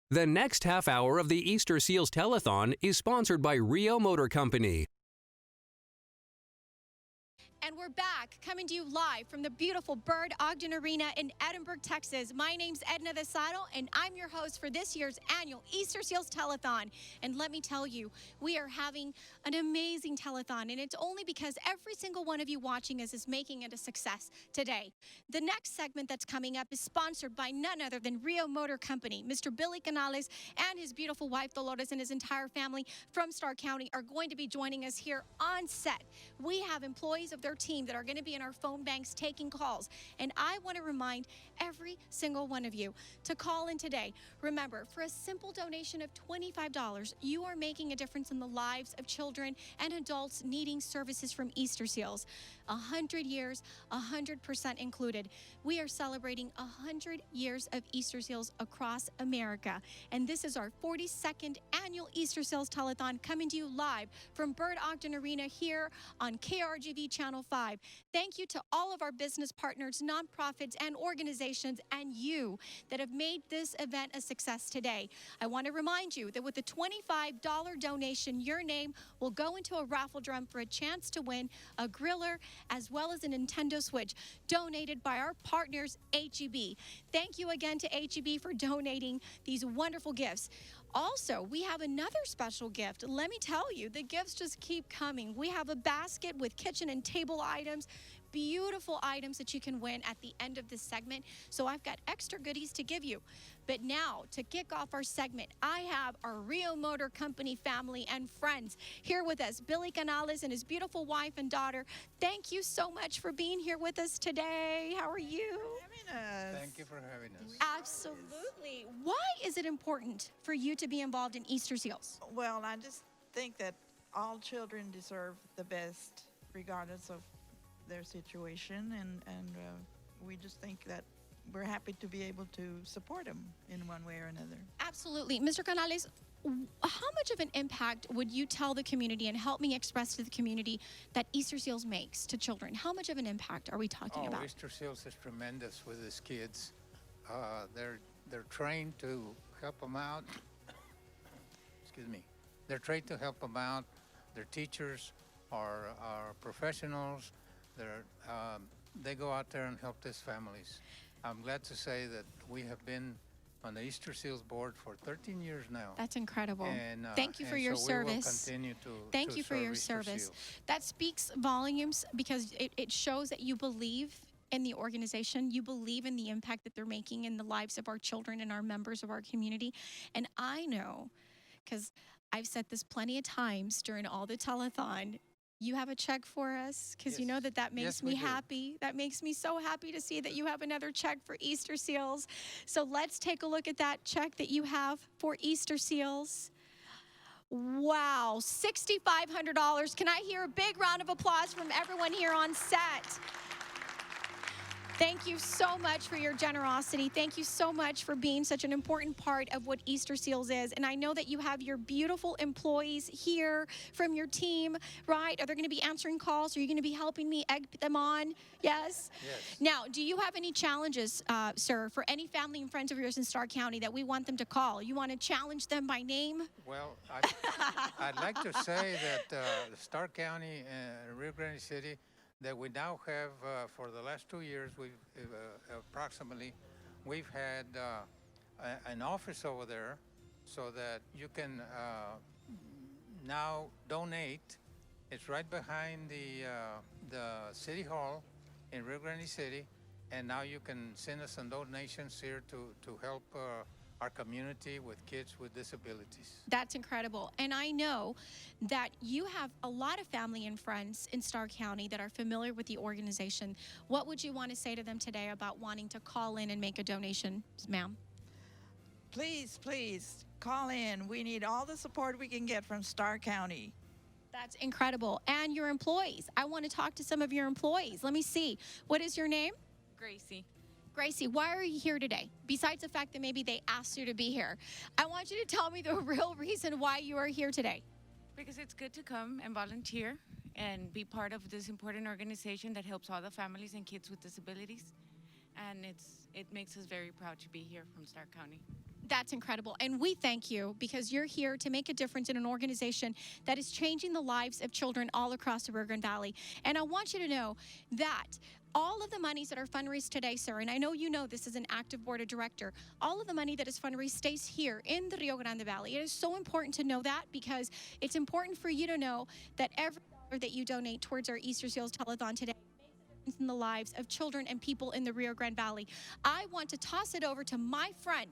The next half hour of the Easterseals Telethon is sponsored by Rio Motor Company. And we're back, coming to you live from the beautiful Bird Ogden Arena in Edinburgh, Texas. My name's Edna the Saddle, and I'm your host for this year's annual Easterseals Telethon. And let me tell you, we are having an amazing telethon, and it's only because every single one of you watching us is making it a success today. The next segment that's coming up is sponsored by none other than Rio Motor Company. Mr. Billy Canales and his beautiful wife, Dolores, and his entire family from Stark County are going to be joining us here on set. We have employees of their team that are going to be in our phone banks taking calls. And I want to remind every single one of you to call in today. Remember, for a simple donation of $25, you are making a difference in the lives of children and adults needing services from Easterseals. 100 years, 100% included. We are celebrating 100 years of Easterseals across America. And this is our 42nd annual Easterseals Telethon, coming to you live from Bird Ogden Arena here on KRGV Channel 5. Thank you to all of our business partners, nonprofits, and organizations, and you that have made this event a success today. I want to remind you that with a $25 donation, your name will go into a raffle drum for a chance to win a griller as well as a Nintendo Switch donated by our partners, HEB. Thank you again to HEB for donating these wonderful gifts. Also, we have another special gift. Let me tell you, the gifts just keep coming. We have a basket with kitchen and table items, beautiful items that you can win at the end of this segment. So I've got extra goodies to give you. But now, to kick off our segment, I have our Rio Motor Company family and friends here with us. Billy Canales and his beautiful wife and daughter. Thank you so much for being here with us today. How are you? Thank you for having us. Absolutely. Why is it important for you to be involved in Easterseals? Well, I just think that all children deserve the best, regardless of their situation, and we just think that we're happy to be able to support them in one way or another. Absolutely. Mr. Canales, how much of an impact would you tell the community and help me express to the community that Easterseals makes to children? How much of an impact are we talking about? Easterseals is tremendous with these kids. They're trained to help them out. Excuse me. They're trained to help them out. Their teachers are professionals. They go out there and help these families. I'm glad to say that we have been on the Easterseals board for 13 years now. That's incredible. And, thank you for your service. We will continue to Thank you for your service. That speaks volumes because it shows that you believe in the organization. You believe in the impact that they're making in the lives of our children and our members of our community. And I know, because I've said this plenty of times during all the telethon, you have a check for us, because Yes. you know that makes me Yes, we do. happy. That makes me so happy to see that you have another check for Easterseals. So let's take a look at that check that you have for Easterseals. Wow, $6,500. Can I hear a big round of applause from everyone here on set? Thank you so much for your generosity. Thank you so much for being such an important part of what Easterseals is. And I know that you have your beautiful employees here from your team, right? Are they going to be answering calls? Are you going to be helping me egg them on? Yes? Yes. Now, do you have any challenges, sir, for any family and friends of yours in Stark County that we want them to call? You want to challenge them by name? Well, I'd like to say that Stark County and Rio Grande City, that we now have, for the last 2 years, we've had an office over there so that you can now donate. It's right behind the City Hall in Rio Grande City, and now you can send us some donations here to help our community with kids with disabilities. That's incredible. And I know that you have a lot of family and friends in Stark County that are familiar with the organization. What would you want to say to them today about wanting to call in and make a donation, ma'am? Please, please, call in. We need all the support we can get from Stark County. That's incredible. And your employees. I want to talk to some of your employees. Let me see. What is your name? Gracie. Gracie, why are you here today? Besides the fact that maybe they asked you to be here, I want you to tell me the real reason why you are here today. Because it's good to come and volunteer and be part of this important organization that helps all the families and kids with disabilities. And it makes us very proud to be here from Stark County. That's incredible. And we thank you because you're here to make a difference in an organization that is changing the lives of children all across the Rio Grande Valley. And I want you to know that all of the monies that are fundraised today, sir, and I know you know this as an active board of director, all of the money that is fundraised stays here in the Rio Grande Valley. It is so important to know that because it's important for you to know that every dollar that you donate towards our Easterseals Telethon today in the lives of children and people in the Rio Grande Valley. I want to toss it over to my friend,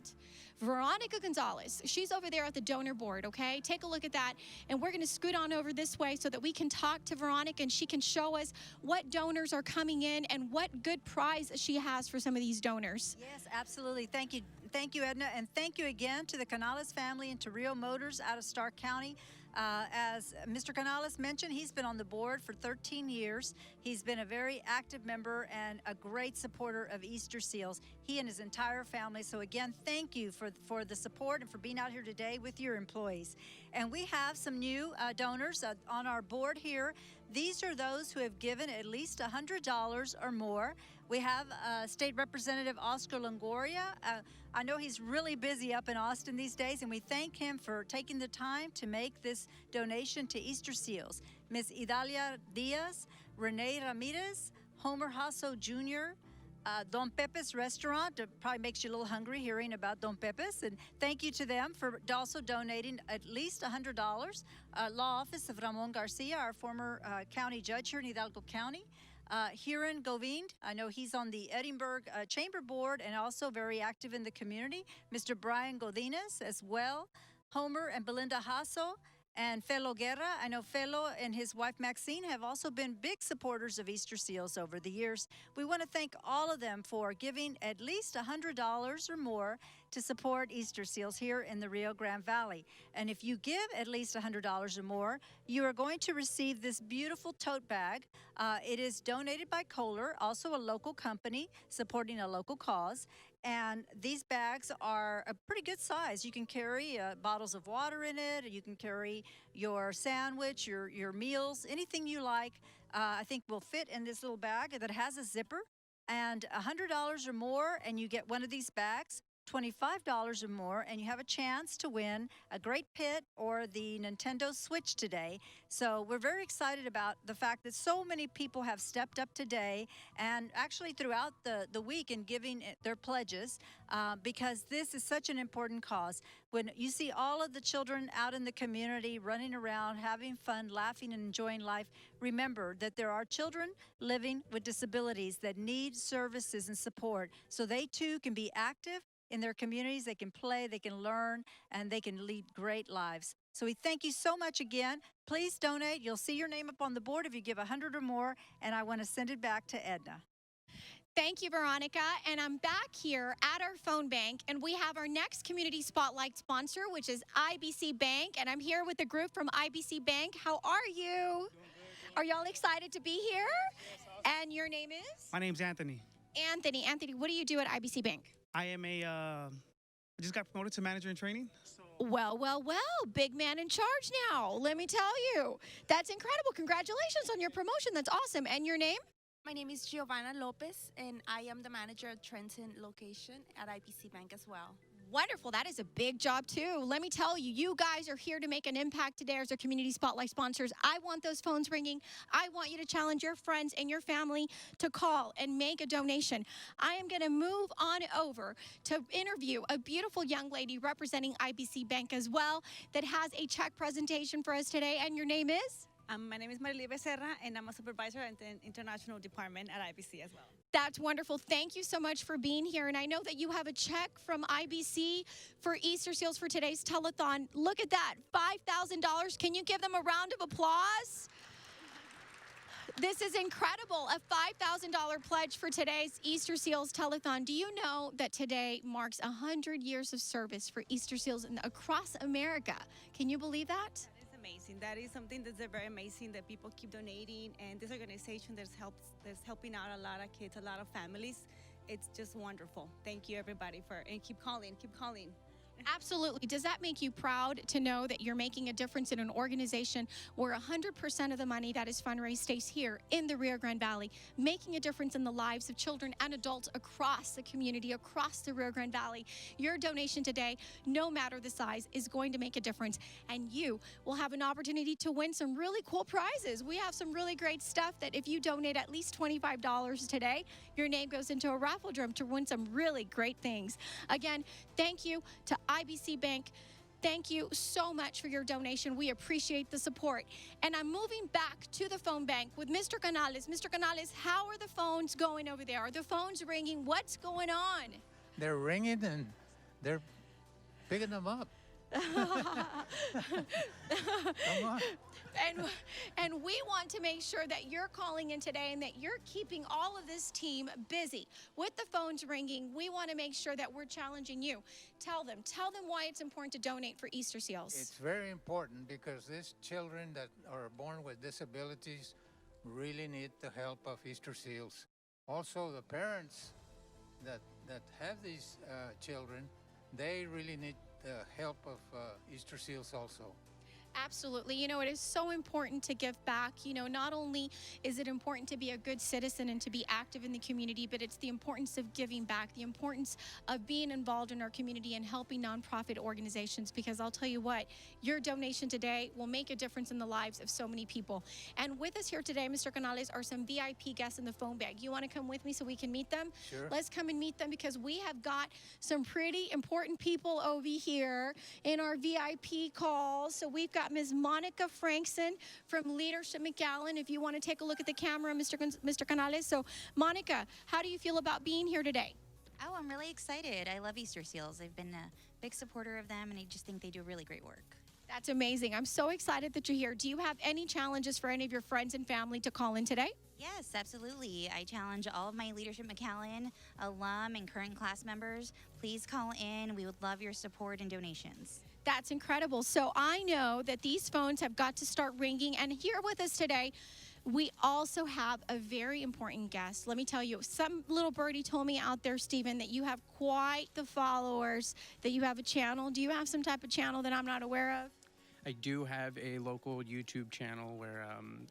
Veronica Gonzalez. She's over there at the donor board, okay? Take a look at that. And we're going to scoot on over this way so that we can talk to Veronica and she can show us what donors are coming in and what good prize she has for some of these donors. Yes, absolutely. Thank you. Thank you, Edna. And thank you again to the Canales family and to Rio Motors out of Stark County. As Mr. Canales mentioned, he's been on the board for 13 years. He's been a very active member and a great supporter of Easterseals, he and his entire family. So again, thank you for the support and for being out here today with your employees. And we have some new donors on our board here. These are those who have given at least $100 or more. We have State Representative Oscar Longoria. I know he's really busy up in Austin these days, and we thank him for taking the time to make this donation to Easterseals. Ms. Idalia Diaz, Renee Ramirez, Homer Hasso Jr., Don Pepe's Restaurant. It probably makes you a little hungry hearing about Don Pepe's. And thank you to them for also donating at least $100. Law Office of Ramon Garcia, our former county judge here in Hidalgo County. Hiran Govind, I know he's on the Edinburgh Chamber Board and also very active in the community. Mr. Brian Godinez as well. Homer and Belinda Hasso. And Felo Guerra, I know Felo and his wife Maxine have also been big supporters of Easterseals over the years. We want to thank all of them for giving at least $100 or more to support Easterseals here in the Rio Grande Valley. And if you give at least $100 or more, you are going to receive this beautiful tote bag. It is donated by Kohler, also a local company supporting a local cause. And these bags are a pretty good size. You can carry bottles of water in it. You can carry your sandwich, your meals, anything you like. I think will fit in this little bag that has a zipper. And $100 or more, and you get one of these bags. $25 or more, and you have a chance to win a great pit or the Nintendo Switch today. So we're very excited about the fact that so many people have stepped up today and actually throughout the week in giving their pledges because this is such an important cause. When you see all of the children out in the community running around, having fun, laughing, and enjoying life, remember that there are children living with disabilities that need services and support so they too can be active in their communities. They can play, they can learn, and they can lead great lives. So we thank you so much again. Please donate. You'll see your name up on the board if you give 100 or more, and I want to send it back to Edna. Thank you, Veronica. And I'm back here at our phone bank, and we have our next Community Spotlight sponsor, which is IBC Bank. And I'm here with the group from IBC Bank. How are you? Are y'all excited to be here? And your name is? My name's Anthony. Anthony, what do you do at IBC Bank? I am I just got promoted to manager in training. So. Well, big man in charge now. Let me tell you. That's incredible. Congratulations on your promotion. That's awesome. And your name? My name is Giovanna Lopez, and I am the manager at Trenton location at IBC Bank as well. Wonderful. That is a big job, too. Let me tell you, you guys are here to make an impact today as our Community Spotlight sponsors. I want those phones ringing. I want you to challenge your friends and your family to call and make a donation. I am going to move on over to interview a beautiful young lady representing IBC Bank as well that has a check presentation for us today. And your name is? My name is Marilia Becerra, and I'm a supervisor at the international department at IBC as well. That's wonderful. Thank you so much for being here. And I know that you have a check from IBC for Easterseals for today's telethon. Look at that, $5,000. Can you give them a round of applause? This is incredible, a $5,000 pledge for today's Easterseals telethon. Do you know that today marks 100 years of service for Easterseals across America? Can you believe that? Amazing. That is something that's very amazing that people keep donating, and this organization that's helping out a lot of kids, a lot of families. It's just wonderful. Thank you everybody and keep calling. Absolutely. Does that make you proud to know that you're making a difference in an organization where 100% of the money that is fundraised stays here in the Rio Grande Valley, making a difference in the lives of children and adults across the community, across the Rio Grande Valley? Your donation today, no matter the size, is going to make a difference, and you will have an opportunity to win some really cool prizes. We have some really great stuff that if you donate at least $25 today, your name goes into a raffle drum to win some really great things. Again, thank you to IBC Bank. Thank you so much for your donation. We appreciate the support. And I'm moving back to the phone bank with Mr. Canales. Mr. Canales, how are the phones going over there? Are the phones ringing? What's going on? They're ringing and they're picking them up. Come on. And we want to make sure that you're calling in today and that you're keeping all of this team busy. With the phones ringing, we want to make sure that we're challenging you. Tell them why it's important to donate for Easterseals. It's very important because these children that are born with disabilities really need the help of Easterseals. Also, the parents that have these children, they really need the help of Easterseals also. Absolutely. You know, it is so important to give back. You know, not only is it important to be a good citizen and to be active in the community, but it's the importance of giving back, the importance of being involved in our community and helping nonprofit organizations, because I'll tell you what, your donation today will make a difference in the lives of so many people. And with us here today, Mr. Canales, are some VIP guests in the phone bag. You want to come with me so we can meet them? Sure. Let's come and meet them because we have got some pretty important people over here in our VIP calls. So we've got Ms. Monica Frankson from Leadership McAllen. If you want to take a look at the camera, Mr. Canales. So, Monica, how do you feel about being here today? Oh, I'm really excited. I love Easterseals. I've been a big supporter of them, and I just think they do really great work. That's amazing. I'm so excited that you're here. Do you have any challenges for any of your friends and family to call in today? Yes, absolutely. I challenge all of my Leadership McAllen alum and current class members. Please call in. We would love your support and donations. That's incredible. So I know that these phones have got to start ringing. And here with us today, we also have a very important guest. Let me tell you, some little birdie told me out there, Stephen, that you have quite the followers, that you have a channel. Do you have some type of channel that I'm not aware of? I do have a local YouTube channel where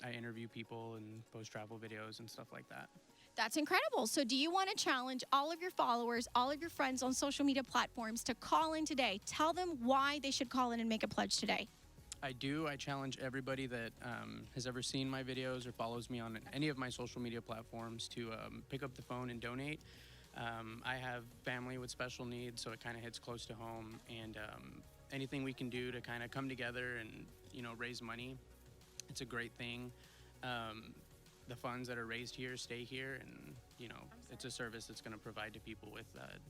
I interview people and post travel videos and stuff like that. That's incredible. So do you want to challenge all of your followers, all of your friends on social media platforms to call in today? Tell them why they should call in and make a pledge today. I do. I challenge everybody that has ever seen my videos or follows me on any of my social media platforms to pick up the phone and donate. I have family with special needs, so it kind of hits close to home. And anything we can do to kind of come together and, you know, raise money, it's a great thing. The funds that are raised here stay here, and you know it's a service that's going to provide to people with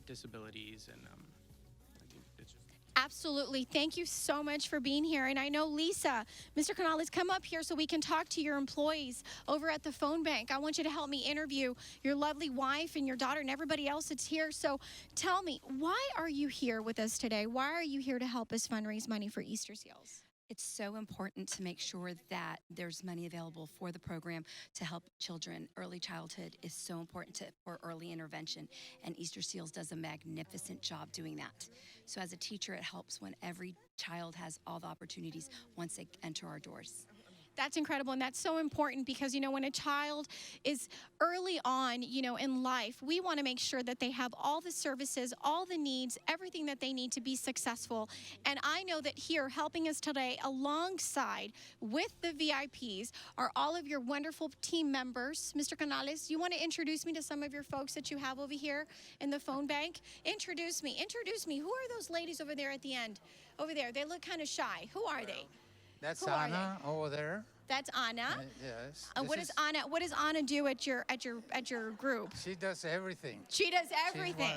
disabilities, and I think it's just... Absolutely. Thank you so much for being here. And I know Lisa, Mr. Canales, come up here so we can talk to your employees over at the phone bank. I want you to help me interview your lovely wife and your daughter and everybody else that's here. So tell me, why are you here with us today? Why are you here to help us fundraise money for Easterseals? It's so important to make sure that there's money available for the program to help children. Early childhood is so important for early intervention, and Easterseals does a magnificent job doing that. So as a teacher, it helps when every child has all the opportunities once they enter our doors. That's incredible, and that's so important because, you know, when a child is early on, you know, in life, we want to make sure that they have all the services, all the needs, everything that they need to be successful. And I know that here, helping us today alongside with the VIPs are all of your wonderful team members. Mr. Canales, you want to introduce me to some of your folks that you have over here in the phone bank? Introduce me. Who are those ladies over there at the end? Over there, they look kind of shy. Who are they? That's Anna over there. That's Anna. Yes. What does Anna do at your group? She does everything. She does everything.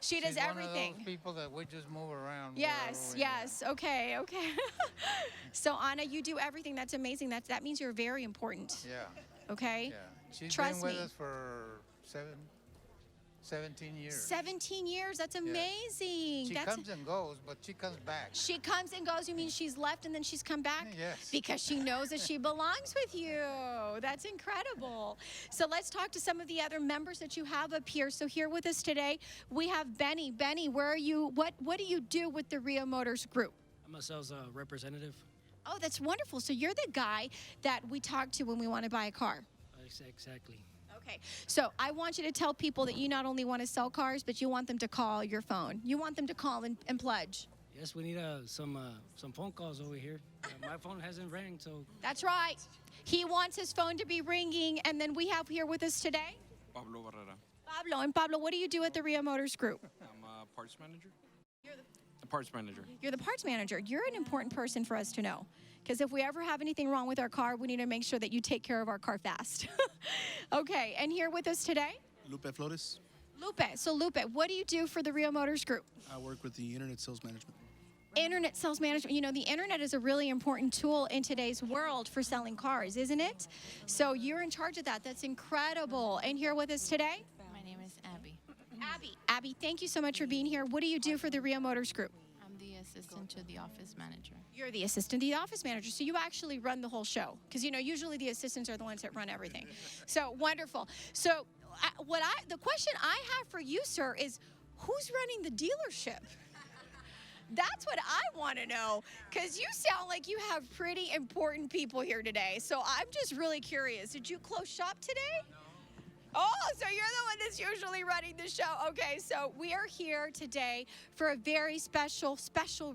She does everything. One of those people that we just move around. Yes, yes. Okay. So Anna, you do everything. That's amazing. That means you're very important. Yeah. Okay. Yeah. She's Trust been with me. us for 17 years. 17 years. That's amazing. She comes and goes, but she comes back. She comes and goes. You mean she's left and then she's come back? Yes. Because she knows that she belongs with you. That's incredible. So let's talk to some of the other members that you have up here. So here with us today, we have Benny. Benny, where are you? What do you do with the Rio Motors Group? I'm a sales representative. Oh, that's wonderful. So you're the guy that we talk to when we want to buy a car. Exactly. Okay, so I want you to tell people that you not only want to sell cars, but you want them to call your phone. You want them to call and pledge. Yes, we need some phone calls over here. My phone hasn't rang, so. That's right. He wants his phone to be ringing, and then we have here with us today Pablo Barrera. Pablo. And Pablo, what do you do at the Rio Motors Group? I'm a parts manager. The parts manager. You're the parts manager. You're an important person for us to know. Because if we ever have anything wrong with our car, we need to make sure that you take care of our car fast. Okay, and here with us today? Lupe Flores. Lupe. So Lupe, what do you do for the Rio Motors Group? I work with the Internet Sales Management. Internet sales management. You know, the internet is a really important tool in today's world for selling cars, isn't it? So you're in charge of that. That's incredible. And here with us today? My name is Abby. Abby, thank you so much for being here. What do you do for the Rio Motors Group? I'm the assistant to the office manager. You're the assistant to the office manager, so you actually run the whole show. Because, you know, usually the assistants are the ones that run everything. So, wonderful. So, the question I have for you, sir, is who's running the dealership? That's what I want to know, because you sound like you have pretty important people here today. So, I'm just really curious. Did you close shop today? Oh, so you're the one that's usually running the show. Okay, so we are here today for a very special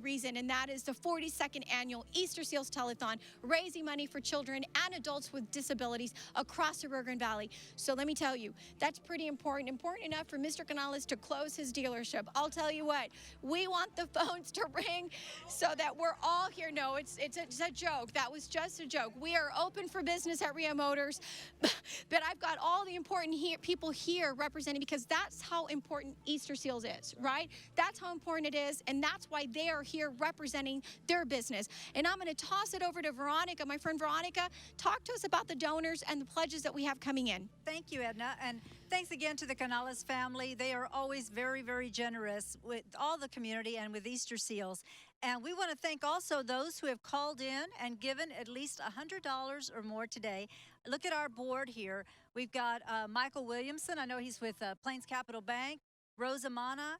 reason, and that is the 42nd Annual Easterseals Telethon, raising money for children and adults with disabilities across the Rio Grande Valley. So let me tell you, that's pretty important enough for Mr. Canales to close his dealership. I'll tell you what, we want the phones to ring so that we're all here. No, it's a joke. That was just a joke. We are open for business at Rio Motors, but I've got all the important people here representing, because that's how important Easterseals is, right? That's how important it is, and that's why they are here representing their business. And I'm going to toss it over to Veronica, my friend Veronica. Talk to us about the donors and the pledges that we have coming in. Thank you, Edna, and thanks again to the Canales family. They are always very, very generous with all the community and with Easterseals. And we want to thank also those who have called in and given at least $100 or more today. Look at our board here. We've got Michael Williamson. I know he's with Plains Capital Bank. Rosa Mana,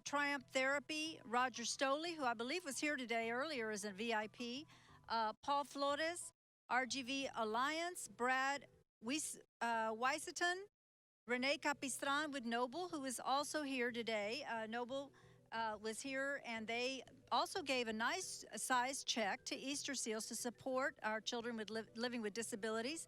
Triumph Therapy. Roger Stoley, who I believe was here today earlier as a VIP. Paul Flores, RGV Alliance. Brad Weiseton. Renee Capistran with Noble, who is also here today. Noble was here, and they also gave a nice size check to Easterseals to support our children with living with disabilities.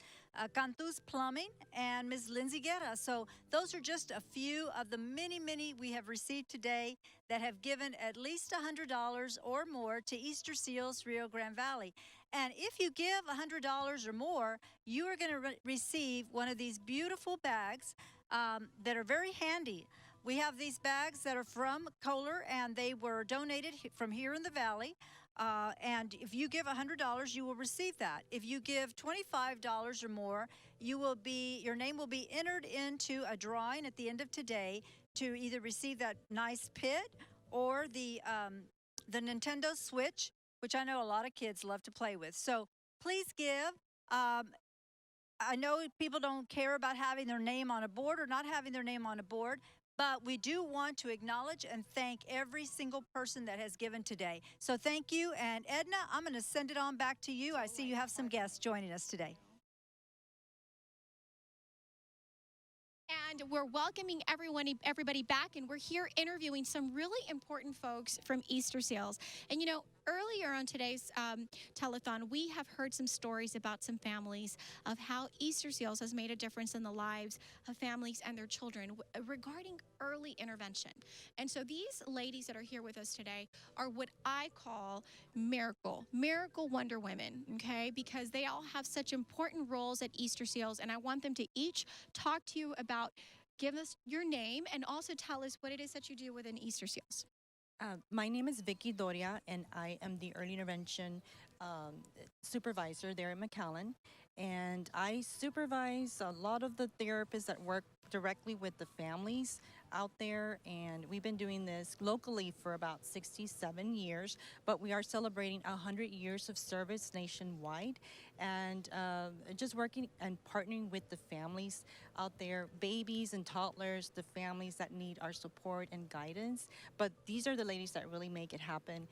Cantus Plumbing and Ms. Lindsay Guerra. So those are just a few of the many, many we have received today that have given at least $100 or more to Easterseals Rio Grande Valley. And if you give $100 or more, you are going to receive one of these beautiful bags that are very handy. We have these bags that are from Kohler, and they were donated from here in the valley. And if you give $100, you will receive that. If you give $25 or more, your name will be entered into a drawing at the end of today to either receive that nice pit or the Nintendo Switch, which I know a lot of kids love to play with. So please give. I know people don't care about having their name on a board or not having their name on a board, but we do want to acknowledge and thank every single person that has given today. So thank you. And Edna, I'm going to send it on back to you. I see you have some guests joining us today. And we're welcoming everybody back, and we're here interviewing some really important folks from Easterseals. And you know, earlier on today's telethon, we have heard some stories about some families of how Easterseals has made a difference in the lives of families and their children regarding early intervention. And so these ladies that are here with us today are what I call miracle wonder women, okay? Because they all have such important roles at Easterseals, and I want them to each talk to you about, give us your name and also tell us what it is that you do within Easterseals. My name is Vicky Doria, and I am the early intervention supervisor there at McAllen. And I supervise a lot of the therapists that work directly with the families out there. And we've been doing this locally for about 67 years, but we are celebrating 100 years of service nationwide. And just working and partnering with the families out there, babies and toddlers, the families that need our support and guidance. But these are the ladies that really make it happen.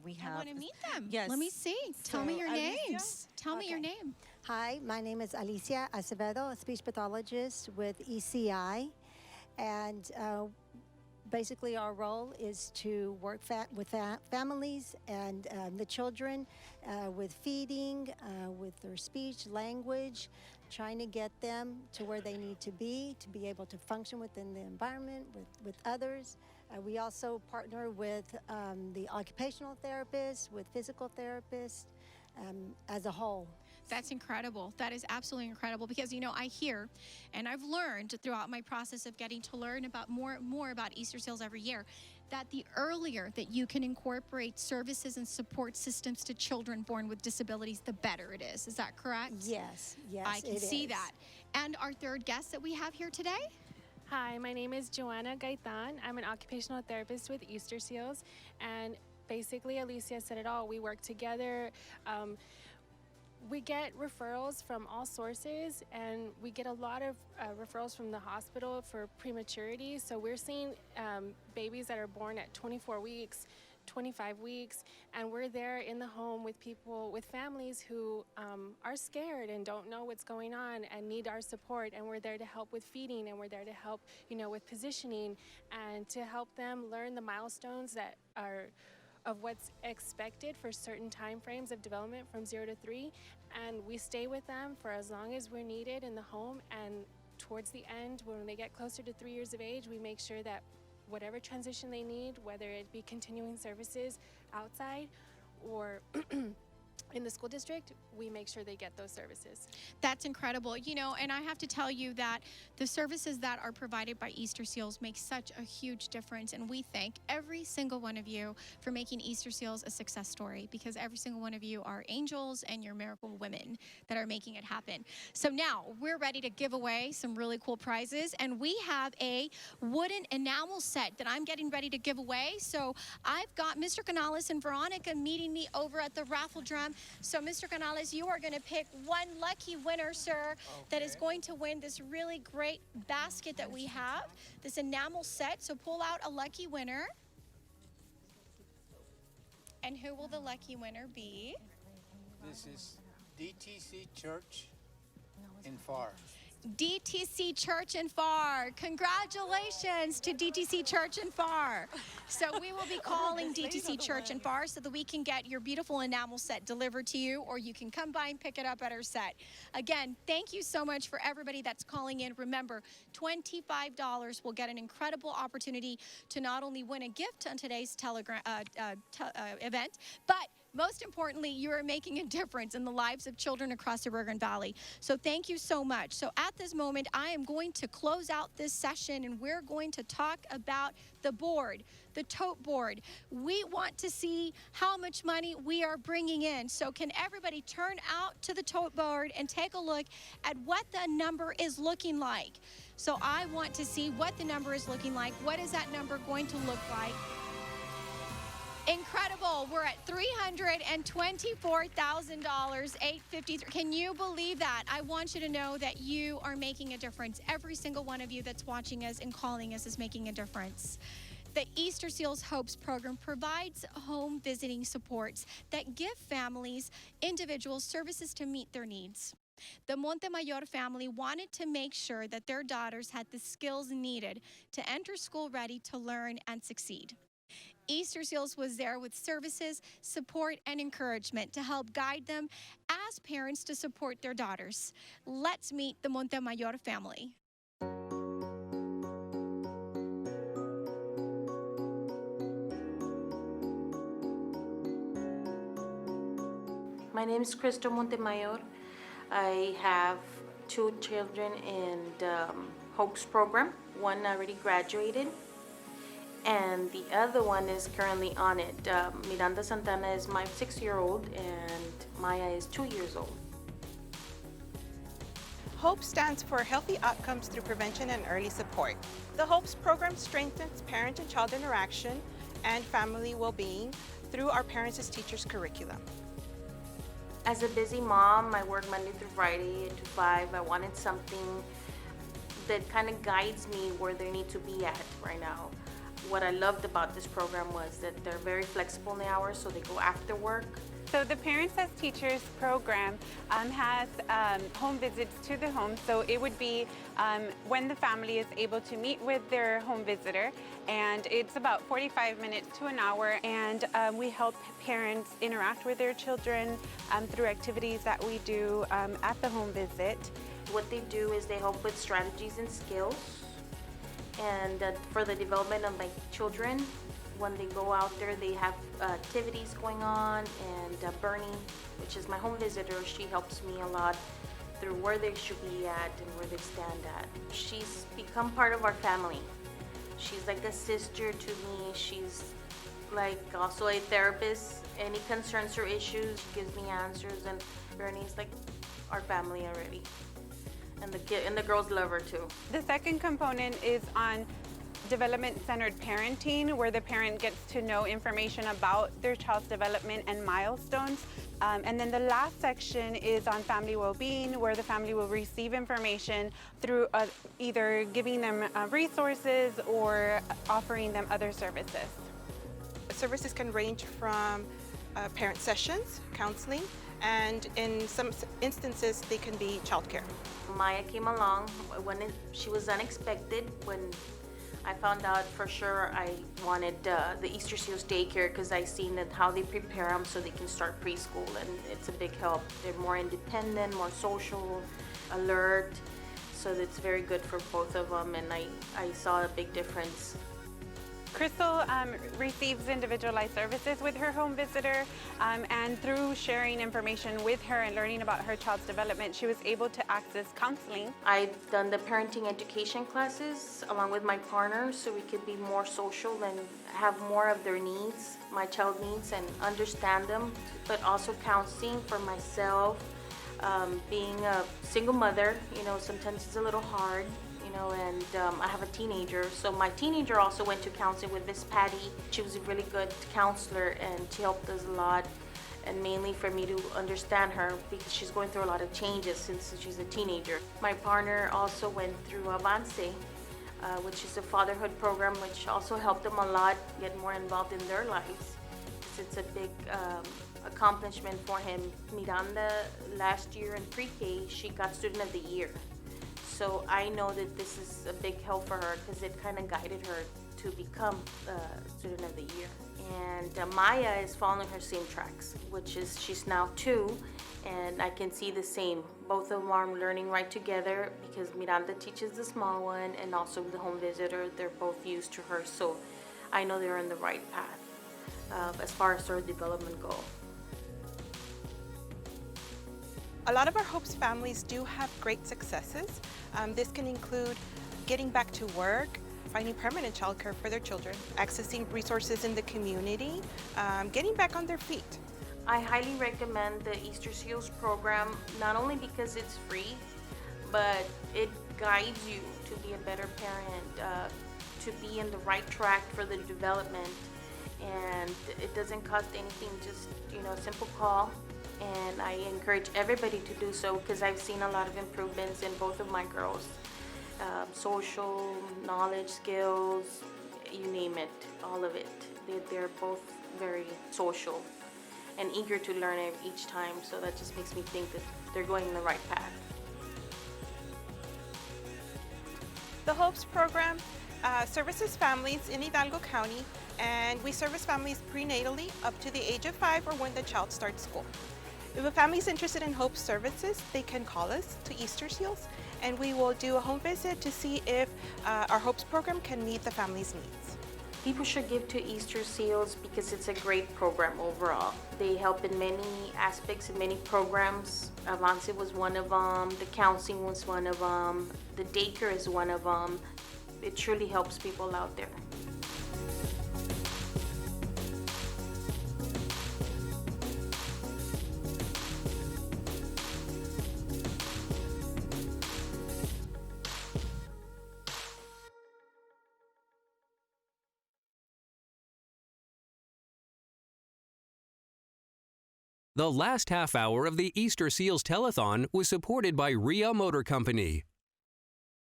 We have. I want to meet them. Yes. Let me see. Tell me your names. Tell me your Okay. name. Hi, my name is Alicia Acevedo, a speech pathologist with ECI. And basically our role is to work with families and the children with feeding, with their speech, language, trying to get them to where they need to be able to function within the environment with others. We also partner with the occupational therapists, with physical therapists as a whole. That's incredible. That is absolutely incredible because, you know, I hear and I've learned throughout my process of getting to learn about more about Easterseals every year that the earlier that you can incorporate services and support systems to children born with disabilities, the better it is. Is that correct? Yes, yes, I can it see is. that. And our third guest that we have here today? Hi, my name is Joanna Gaitan. I'm an occupational therapist with Easterseals, and basically Alicia said it all. We work together. We get referrals from all sources, and we get a lot of referrals from the hospital for prematurity. So we're seeing babies that are born at 24 weeks, 25 weeks, and we're there in the home with people, with families who are scared and don't know what's going on and need our support. And we're there to help with feeding, and we're there to help, you know, with positioning and to help them learn the milestones that are of what's expected for certain time frames of development from 0 to 3, and we stay with them for as long as we're needed in the home. And towards the end, when they get closer to 3 years of age, we make sure that whatever transition they need, whether it be continuing services outside or in the school district, we make sure they get those services. That's incredible. You know, and I have to tell you that the services that are provided by Easterseals make such a huge difference. And we thank every single one of you for making Easterseals a success story, because every single one of you are angels and you're miracle women that are making it happen. So now we're ready to give away some really cool prizes. And we have a wooden enamel set that I'm getting ready to give away. So I've got Mr. Canales and Veronica meeting me over at the raffle drum. So, Mr. Canales, you are going to pick one lucky winner, sir, that is going to win this really great basket that we have, this enamel set. So pull out a lucky winner. And who will the lucky winner be? This is DTC Church in Far. DTC Church and Far. Congratulations to DTC Church and Far. So we will be calling DTC Church and Far so that we can get your beautiful enamel set delivered to you, or you can come by and pick it up at our set. Again, thank you so much for everybody that's calling in. Remember, $25 will get an incredible opportunity to not only win a gift on today's event, but most importantly, you are making a difference in the lives of children across the Rio Grande Valley. So thank you so much. So at this moment, I am going to close out this session, and we're going to talk about the board, the tote board. We want to see how much money we are bringing in. So can everybody turn out to the tote board and take a look at what the number is looking like? So I want to see what the number is looking like. What is that number going to look like? Incredible. We're at $324,000, $853. Can you believe that? I want you to know that you are making a difference. Every single one of you that's watching us and calling us is making a difference. The Easterseals Hopes program provides home visiting supports that give families, individuals, services to meet their needs. The Montemayor family wanted to make sure that their daughters had the skills needed to enter school ready to learn and succeed. Easterseals was there with services, support, and encouragement to help guide them as parents to support their daughters. Let's meet the Montemayor family. My name is Crystal Montemayor. I have 2 children in the Hopes program. One already graduated, and the other one is currently on it. Miranda Santana is my 6-year-old, and Maya is 2 years old. HOPE stands for Healthy Outcomes Through Prevention and Early Support. The HOPES program strengthens parent and child interaction and family well-being through our Parents as Teachers curriculum. As a busy mom, I work Monday through Friday 8 to 5. I wanted something that kind of guides me where they need to be at right now. What I loved about this program was that they're very flexible in the hours, so they go after work. So the Parents as Teachers program has home visits to the home. So it would be when the family is able to meet with their home visitor, and it's about 45 minutes to an hour, and we help parents interact with their children through activities that we do at the home visit. What they do is they help with strategies and skills, and for the development of my children. When they go out there, they have activities going on, and Bernie, which is my home visitor, she helps me a lot through where they should be at and where they stand at. She's become part of our family. She's like a sister to me. She's like also a therapist. Any concerns or issues, she gives me answers, and Bernie's like our family already. And the girls love her too. The second component is on development-centered parenting, where the parent gets to know information about their child's development and milestones. And then the last section is on family well-being, where the family will receive information through either giving them resources or offering them other services. Services can range from parent sessions, counseling, and in some instances they can be childcare. Maya came along when she was unexpected. When I found out for sure I wanted the Easterseals daycare, because I seen that how they prepare them so they can start preschool, and it's a big help. They're more independent, more social, alert, so it's very good for both of them, and I saw a big difference. Crystal receives individualized services with her home visitor, and through sharing information with her and learning about her child's development, she was able to access counseling. I've done the parenting education classes along with my partner, so we could be more social and have more of their needs, my child needs, and understand them, but also counseling for myself. Being a single mother, sometimes it's a little hard. And I have a teenager, so my teenager also went to counseling with Miss Patty. She was a really good counselor, and she helped us a lot, and mainly for me to understand her, because she's going through a lot of changes since she's a teenager. My partner also went through Avance, which is a fatherhood program, which also helped them a lot get more involved in their lives. It's a big accomplishment for him. Miranda, last year in pre-K, she got Student of the Year. So I know that this is a big help for her, because it kind of guided her to become Student of the Year. And Maya is following her same tracks, which is she's now 2, and I can see the same. Both of them are learning right together, because Miranda teaches the small one, and also the home visitor. They're both used to her, so I know they're on the right path as far as their development goal. A lot of our HOPES families do have great successes. This can include getting back to work, finding permanent childcare for their children, accessing resources in the community, getting back on their feet. I highly recommend the Easterseals program, not only because it's free, but it guides you to be a better parent, to be in the right track for the development, and it doesn't cost anything, just a simple call. And I encourage everybody to do so, because I've seen a lot of improvements in both of my girls. Social, knowledge, skills, you name it, all of it. They're both very social and eager to learn each time, so that just makes me think that they're going in the right path. The HOPES program services families in Hidalgo County, and we service families prenatally up to the age of 5 or when the child starts school. If a family is interested in HOPE services, they can call us to Easterseals, and we will do a home visit to see if our HOPES program can meet the family's needs. People should give to Easterseals because it's a great program overall. They help in many aspects, in many programs. Avance was one of them, the counseling was one of them, the daycare is one of them. It truly helps people out there. The last half hour of the Easterseals Telethon was supported by Rio Motor Company.